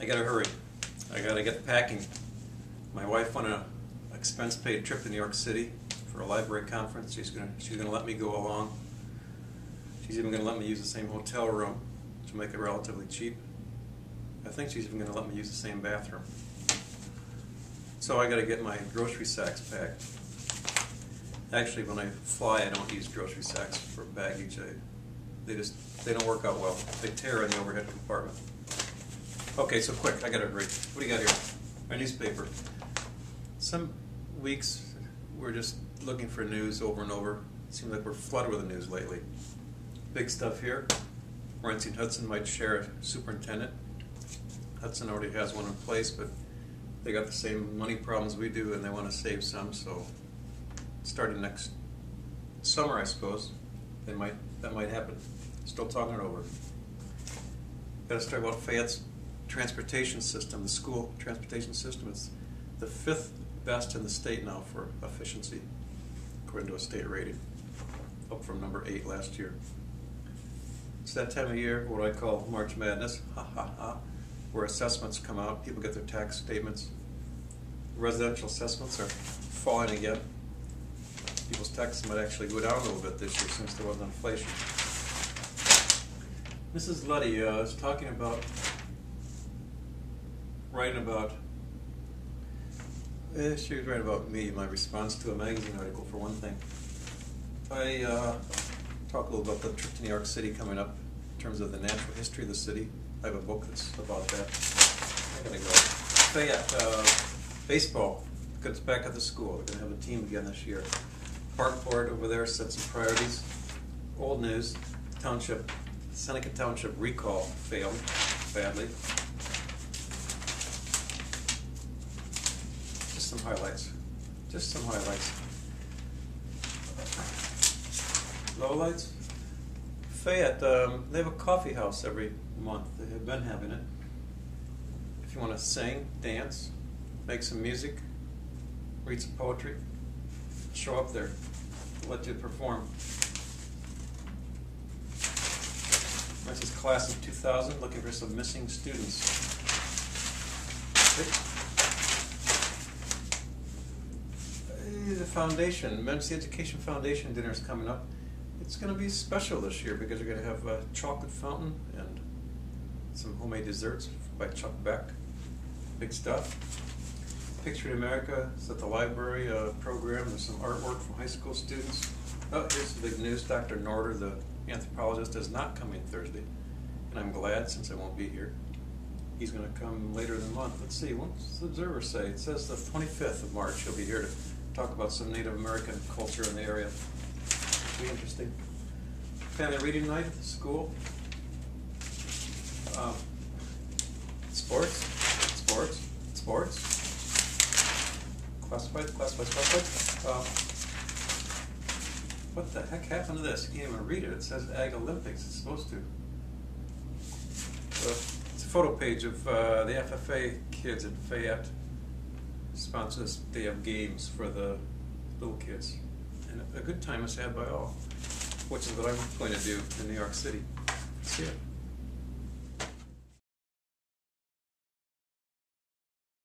I gotta hurry. I gotta get packing. My wife won an expense-paid trip to New York City for a library conference. She's gonna let me go along. She's even gonna let me use the same hotel room, which will make it relatively cheap. I think she's even gonna let me use the same bathroom. So I gotta get my grocery sacks packed. Actually, when I fly, I don't use grocery sacks for baggage. They don't work out well. They tear in the overhead compartment. Okay, so quick, I gotta hurry. What do you got here? My newspaper. Some weeks we're just looking for news over and over. It seems like we're flooded with the news lately. Big stuff here. Morenci and Hudson might share a superintendent. Hudson already has one in place, but they got the same money problems we do, and they want to save some. So, starting next summer, I suppose, that might happen. Still talking it over. Got to start about Fayette's transportation system, the school transportation system. It's the 5th best in the state now for efficiency, according to a state rating, up from number 8 last year. It's that time of year, what I call March Madness, ha ha ha, where assessments come out, people get their tax statements. Residential assessments are falling again. People's taxes might actually go down a little bit this year since there wasn't inflation. Mrs. Luddy is talking about, she was writing about me, my response to a magazine article for one thing. I talk a little about the trip to New York City coming up in terms of the natural history of the city. I have a book that's about that. I gotta go. Fayette, baseball gets back at the school. They're gonna have a team again this year. Park board over there set some priorities. Old news, township, Seneca Township recall failed badly. Just some highlights. Just some highlights. Lowlights? Fayette, they have a coffee house every month. They have been having it. If you want to sing, dance, make some music, read some poetry, show up there. They'll let you perform. This is class of 2000, looking for some missing students. The foundation, Men's Education Foundation dinner is coming up. It's going to be special this year because we're going to have a chocolate fountain and some homemade desserts by Chuck Beck. Big stuff. Picture in America is at the library program. There's some artwork from high school students. Oh, here's the big news. Dr. Norder, the anthropologist, is not coming Thursday. And I'm glad, since I won't be here. He's going to come later in the month. Let's see, what's the Observer say? It says the 25th of March he'll be here to talk about some Native American culture in the area. Be interesting. Family reading night at the school. Sports. Classified. What the heck happened to this? You can't even read it. It says Ag Olympics. It's supposed to. It's a photo page of the FFA kids at Fayette. Sponsors, they have games for the little kids. And a good time is had by all, which is what I'm going to do in New York City. See ya.